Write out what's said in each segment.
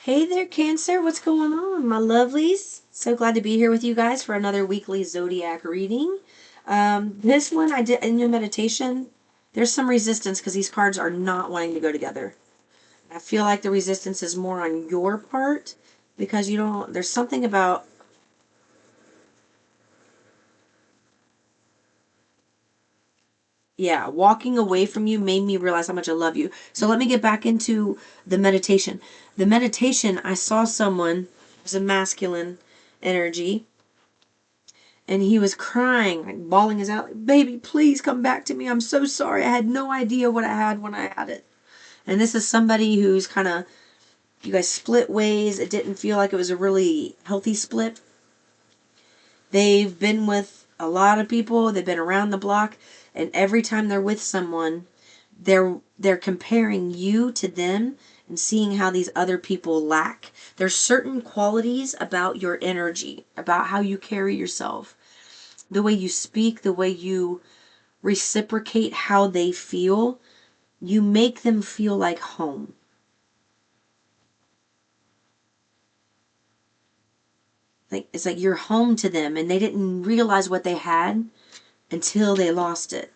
Hey there, Cancer. What's going on, my lovelies? So glad to be here with you guys for another weekly zodiac reading. This one I did in your meditation. There's some resistance because these cards are not wanting to go together. I feel like the resistance is more on your part because you don't. There's something about. Yeah, walking away from you made me realize how much I love you. So let me get back into the meditation. The meditation, I saw someone, it was a masculine energy, and he was crying, like bawling his out, like, baby, please come back to me. I'm so sorry. I had no idea what I had when I had it. And this is somebody who's kind of, you guys split ways. It didn't feel like it was a really healthy split. They've been with a lot of people. They've been around the block. And every time they're with someone, they're comparing you to them and seeing how these other people lack. There's certain qualities about your energy, about how you carry yourself, the way you speak, the way you reciprocate how they feel, you make them feel like home. Like it's like you're home to them and they didn't realize what they had until they lost it.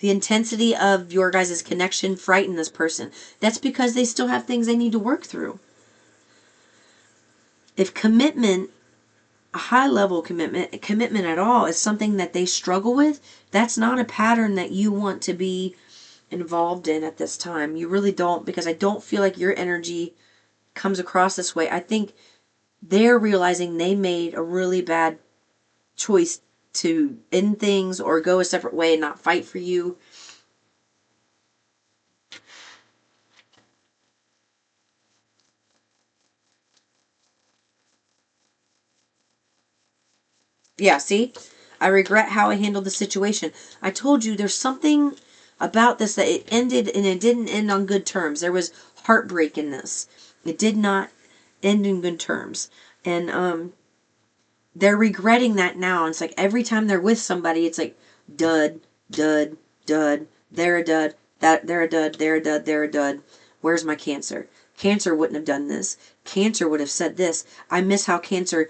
The intensity of your guys' connection frightened this person. That's because they still have things they need to work through. If commitment, a high level commitment at all, is something that they struggle with, that's not a pattern that you want to be involved in at this time. You really don't, because I don't feel like your energy comes across this way. I think they're realizing they made a really bad choice to end things or go a separate way and not fight for you. Yeah, see? I regret how I handled the situation. I told you there's something about this that it ended and it didn't end on good terms. There was heartbreak in this. It did not end in good terms. And they're regretting that now. And it's like every time they're with somebody, it's like dud, dud, dud, they're a dud, that they're a dud, they're a dud, they're a dud. Where's my Cancer? Cancer wouldn't have done this. Cancer would have said this. I miss how Cancer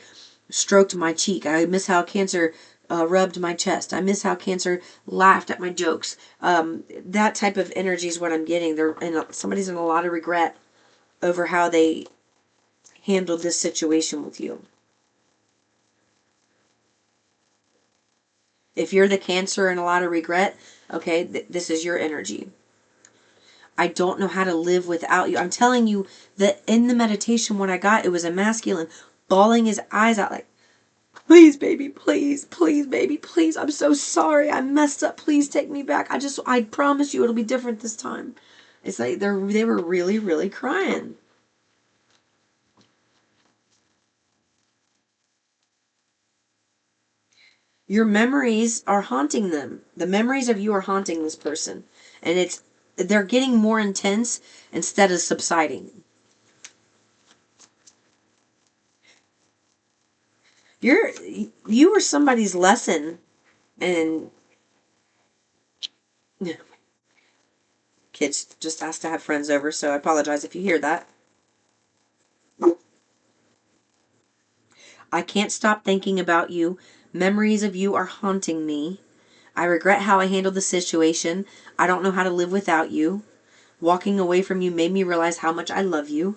stroked my cheek. I miss how Cancer rubbed my chest. I miss how Cancer laughed at my jokes. That type of energy is what I'm getting. Somebody's in a lot of regret over how they handled this situation with you. If you're the Cancer and a lot of regret, okay, this is your energy. I don't know how to live without you. I'm telling you that in the meditation, what I got, it was a masculine bawling his eyes out like, please, baby, please, please, baby, please. I'm so sorry. I messed up. Please take me back. I promise you it'll be different this time. It's like they were really, really crying. Your memories are haunting them. The memories of you are haunting this person. And they're getting more intense instead of subsiding. You're you were somebody's lesson, and kids just asked to have friends over, so I apologize if you hear that. I can't stop thinking about you. Memories of you are haunting me. I regret how I handled the situation. I don't know how to live without you. Walking away from you made me realize how much I love you.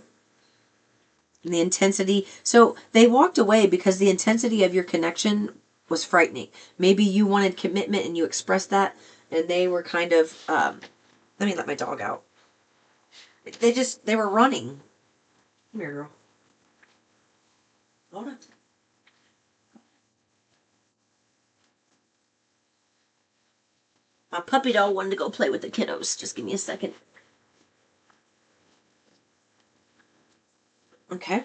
And the intensity. So they walked away because the intensity of your connection was frightening. Maybe you wanted commitment and you expressed that, and they were kind of. Let me let my dog out. They were running. Come here, girl. Hold on. My puppy dog wanted to go play with the kiddos. Just give me a second. Okay.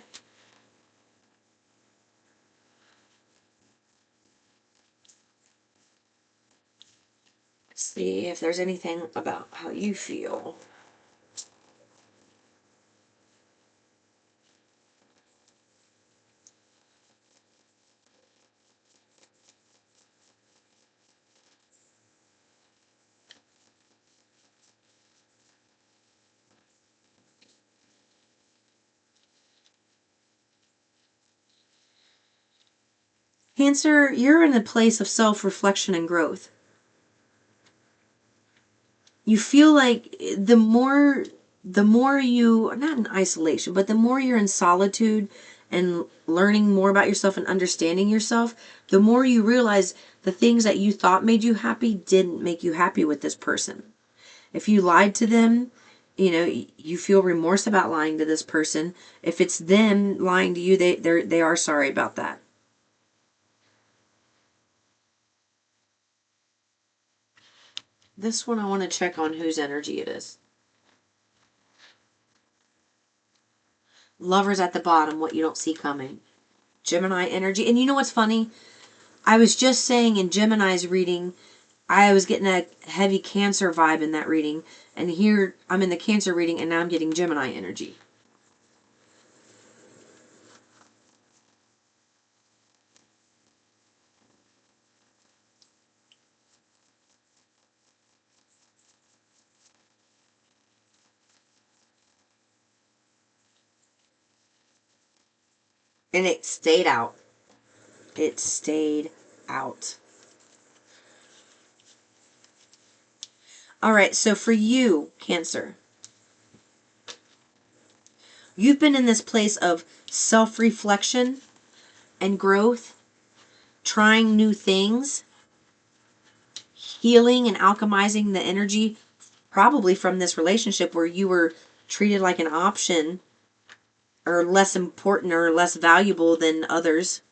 See if there's anything about how you feel. Cancer, you're in a place of self-reflection and growth. You feel like the more you, not in isolation, but the more you're in solitude and learning more about yourself and understanding yourself, the more you realize the things that you thought made you happy didn't make you happy with this person. If you lied to them, you feel remorse about lying to this person. If it's them lying to you, they are sorry about that. This one I want to check on whose energy it is. Lovers at the bottom, what you don't see coming. Gemini energy. And you know what's funny? I was just saying in Gemini's reading, I was getting a heavy Cancer vibe in that reading. And here I'm in the Cancer reading and now I'm getting Gemini energy. And it stayed out. It stayed out. All right, so for you, Cancer, you've been in this place of self-reflection and growth, trying new things, healing and alchemizing the energy, probably from this relationship where you were treated like an option or less important or less valuable than others.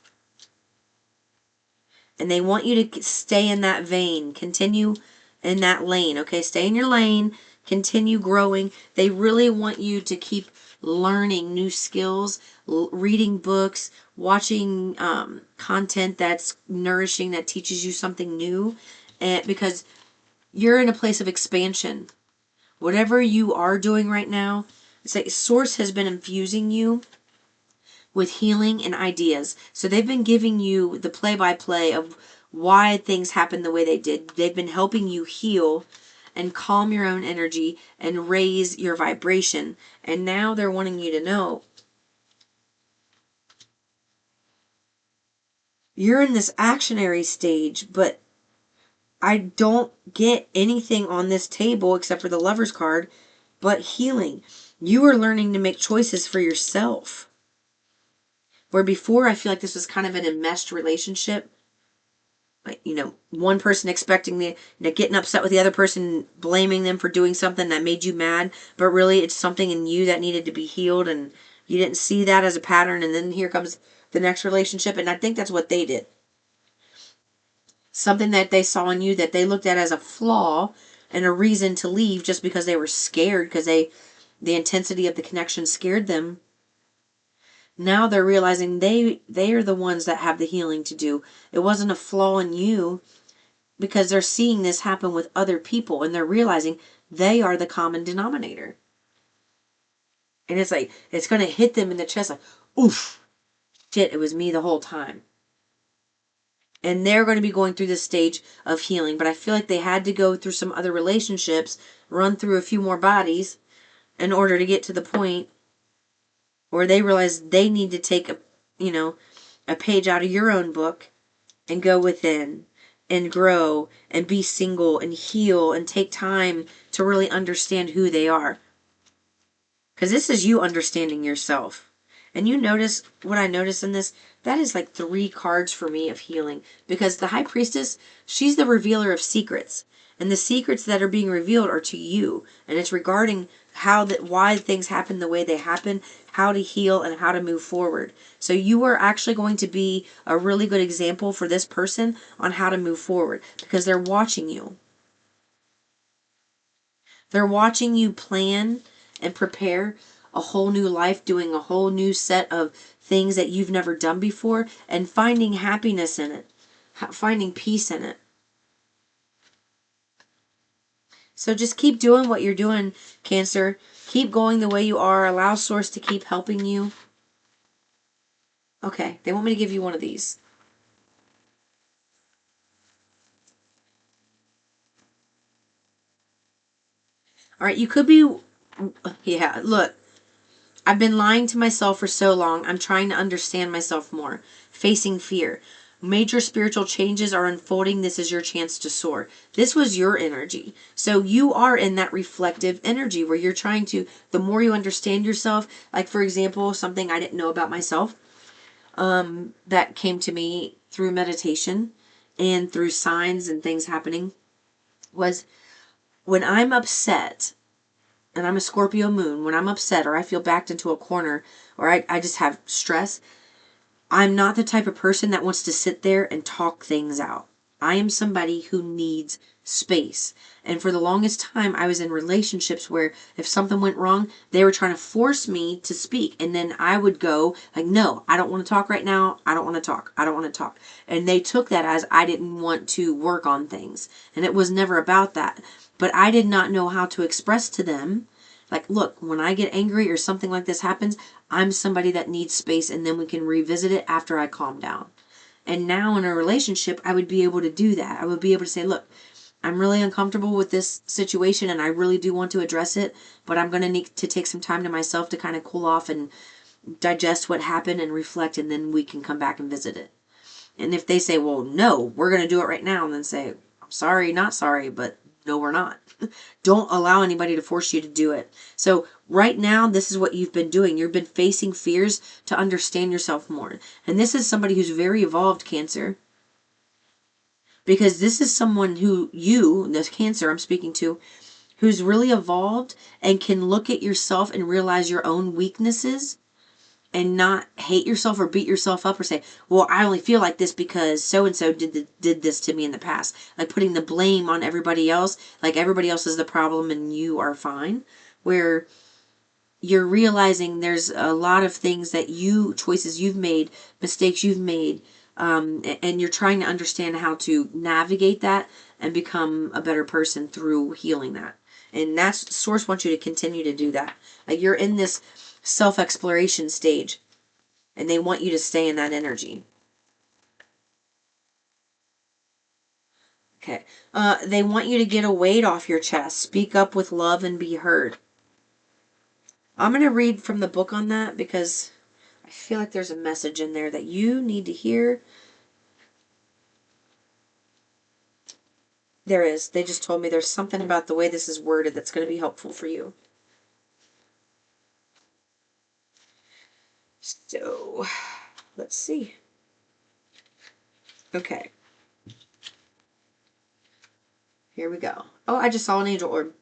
And they want you to stay in that vein, continue in that lane, okay? Stay in your lane, continue growing. They really want you to keep learning new skills, reading books, watching content that's nourishing, that teaches you something new, and because you're in a place of expansion. Whatever you are doing right now, it's like Source has been infusing you with healing and ideas. So they've been giving you the play-by-play of why things happened the way they did. They've been helping you heal and calm your own energy and raise your vibration. And now they're wanting you to know you're in this actionary stage, but I don't get anything on this table except for the Lover's card, but healing. You are learning to make choices for yourself. Where before I feel like this was kind of an enmeshed relationship. Like, one person expecting getting upset with the other person, blaming them for doing something that made you mad, but really it's something in you that needed to be healed and you didn't see that as a pattern, and then here comes the next relationship, and I think that's what they did. Something that they saw in you that they looked at as a flaw and a reason to leave just because they were scared, because the intensity of the connection scared them. Now they're realizing they are the ones that have the healing to do. It wasn't a flaw in you, because they're seeing this happen with other people and they're realizing they are the common denominator. And it's like, it's going to hit them in the chest like, oof, shit, it was me the whole time. And they're going to be going through this stage of healing. But I feel like they had to go through some other relationships, run through a few more bodies in order to get to the point where they realize they need to take a page out of your own book and go within and grow and be single and heal and take time to really understand who they are. Because this is you understanding yourself. And you notice what I notice in this? That is like 3 cards for me of healing. Because the High Priestess, she's the revealer of secrets. And the secrets that are being revealed are to you. And it's regarding why things happen the way they happen, how to heal, and how to move forward. So you are actually going to be a really good example for this person on how to move forward. Because they're watching you. They're watching you plan and prepare a whole new life, doing a whole new set of things that you've never done before, and finding happiness in it, finding peace in it. So just keep doing what you're doing, Cancer. Keep going the way you are. Allow Source to keep helping you. Okay, they want me to give you one of these. All right, you could be... Yeah, look. I've been lying to myself for so long. I'm trying to understand myself more. Facing fear. Major spiritual changes are unfolding. This is your chance to soar. This was your energy. So you are in that reflective energy where you're trying to, the more you understand yourself, like for example, something I didn't know about myself, that came to me through meditation and through signs and things happening, was when I'm upset, and I'm a Scorpio moon, when I'm upset or I feel backed into a corner or I just have stress, I'm not the type of person that wants to sit there and talk things out. I am somebody who needs space. And for the longest time, I was in relationships where if something went wrong, they were trying to force me to speak. And then I would go like, no, I don't want to talk right now. I don't want to talk. I don't want to talk. And they took that as I didn't want to work on things. And it was never about that. But I did not know how to express to them, like, look, when I get angry or something like this happens, I'm somebody that needs space, and then we can revisit it after I calm down. And now in a relationship, I would be able to do that. I would be able to say, look, I'm really uncomfortable with this situation and I really do want to address it, but I'm going to need to take some time to myself to kind of cool off and digest what happened and reflect, and then we can come back and visit it. And if they say, well, no, we're going to do it right now, and then say, I'm sorry, not sorry, but no, we're not. Don't allow anybody to force you to do it. So right now, this is what you've been doing. You've been facing fears to understand yourself more. And this is somebody who's very evolved, Cancer. Because this is someone who this Cancer I'm speaking to, who's really evolved and can look at yourself and realize your own weaknesses and not hate yourself or beat yourself up or say, well, I only feel like this because so-and-so did this to me in the past. Like putting the blame on everybody else, like everybody else is the problem and you are fine. Where you're realizing there's a lot of things that choices you've made, mistakes you've made, and you're trying to understand how to navigate that and become a better person through healing that. And that's, Source wants you to continue to do that. Like you're in this self-exploration stage, and they want you to stay in that energy. Okay. They want you to get a weight off your chest. Speak up with love and be heard. I'm going to read from the book on that because I feel like there's a message in there that you need to hear. There is. They just told me there's something about the way this is worded that's going to be helpful for you. So, let's see. Okay. Here we go. Oh, I just saw an angel orb.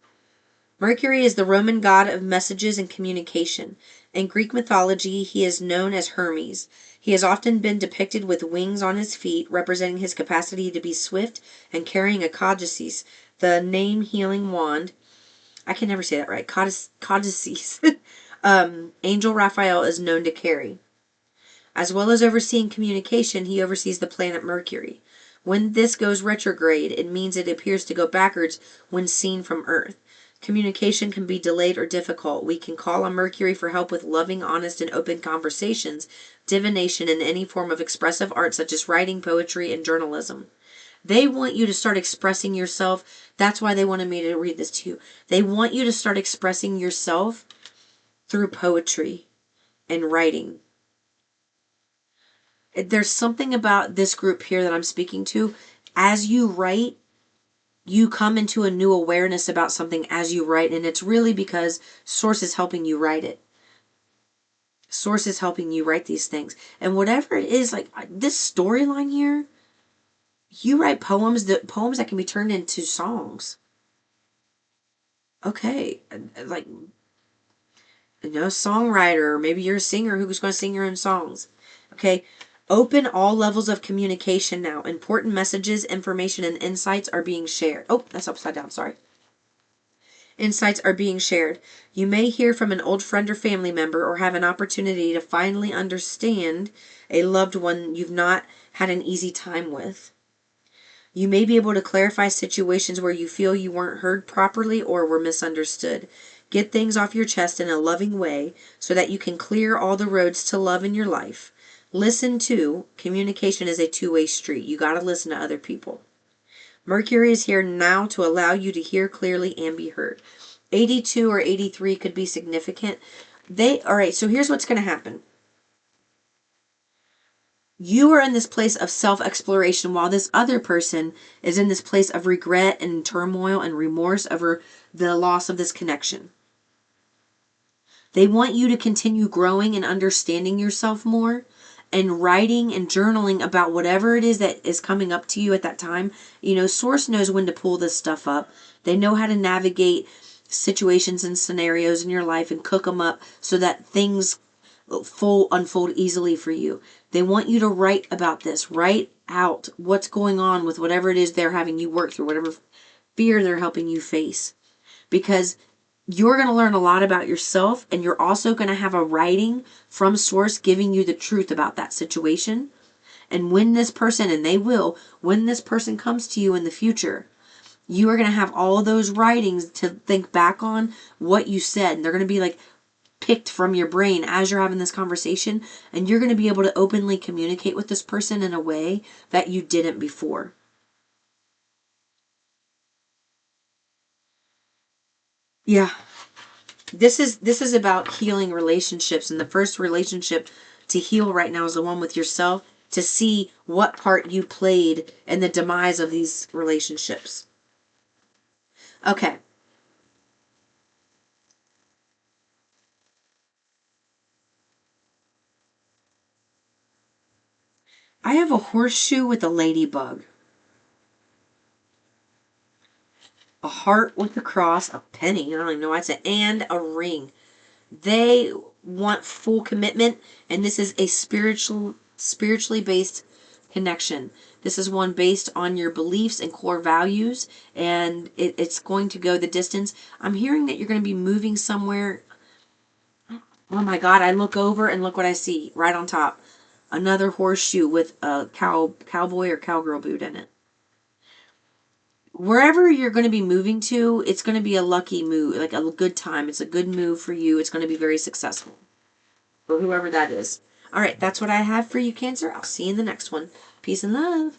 Mercury is the Roman god of messages and communication. In Greek mythology, he is known as Hermes. He has often been depicted with wings on his feet, representing his capacity to be swift and carrying a codices, the name healing wand. I can never say that right. Codices. Angel Raphael is known to carry. As well as overseeing communication, he oversees the planet Mercury. When this goes retrograde, it means it appears to go backwards when seen from Earth. Communication can be delayed or difficult. We can call on Mercury for help with loving, honest, and open conversations, divination, and any form of expressive art such as writing, poetry, and journalism. They want you to start expressing yourself. That's why they wanted me to read this to you. They want you to start expressing yourself through poetry and writing. There's something about this group here that I'm speaking to. As you write, you come into a new awareness about something as you write, and it's really because Source is helping you write it. Source is helping you write these things. And whatever it is, like this storyline here, you write poems that can be turned into songs. Okay, like, songwriter, or maybe you're a singer who's going to sing your own songs. Okay, open all levels of communication now. Important messages, information, and insights are being shared. Oh, that's upside down, sorry. Insights are being shared. You may hear from an old friend or family member or have an opportunity to finally understand a loved one you've not had an easy time with. You may be able to clarify situations where you feel you weren't heard properly or were misunderstood. Get things off your chest in a loving way so that you can clear all the roads to love in your life. Listen to. Communication is a two-way street. You got to listen to other people. Mercury is here now to allow you to hear clearly and be heard. 82 or 83 could be significant. All right, so here's what's going to happen. You are in this place of self-exploration while this other person is in this place of regret and turmoil and remorse over the loss of this connection. They want you to continue growing and understanding yourself more and writing and journaling about whatever it is that is coming up to you at that time. You know, Source knows when to pull this stuff up. They know how to navigate situations and scenarios in your life and cook them up so that things unfold easily for you. They want you to write about this. Write out what's going on with whatever it is they're having you work through, whatever fear they're helping you face. Because you're going to learn a lot about yourself, and you're also going to have a writing from Source giving you the truth about that situation. And when this person, and they will, when this person comes to you in the future, you are going to have all those writings to think back on what you said. And they're going to be like picked from your brain as you're having this conversation. And you're going to be able to openly communicate with this person in a way that you didn't before. Yeah. This is about healing relationships, and the first relationship to heal right now is the one with yourself, to see what part you played in the demise of these relationships. Okay. I have a horseshoe with a ladybug, a heart with a cross, a penny, I don't even know why it's and a ring. They want full commitment, and this is a spiritually based connection. This is one based on your beliefs and core values, and it's going to go the distance. I'm hearing that you're going to be moving somewhere. Oh my God, I look over and look what I see right on top. Another horseshoe with a cowboy or cowgirl boot in it. Wherever you're going to be moving to, it's going to be a lucky move, like a good time. It's a good move for you. It's going to be very successful. For whoever that is. All right, that's what I have for you, Cancer. I'll see you in the next one. Peace and love.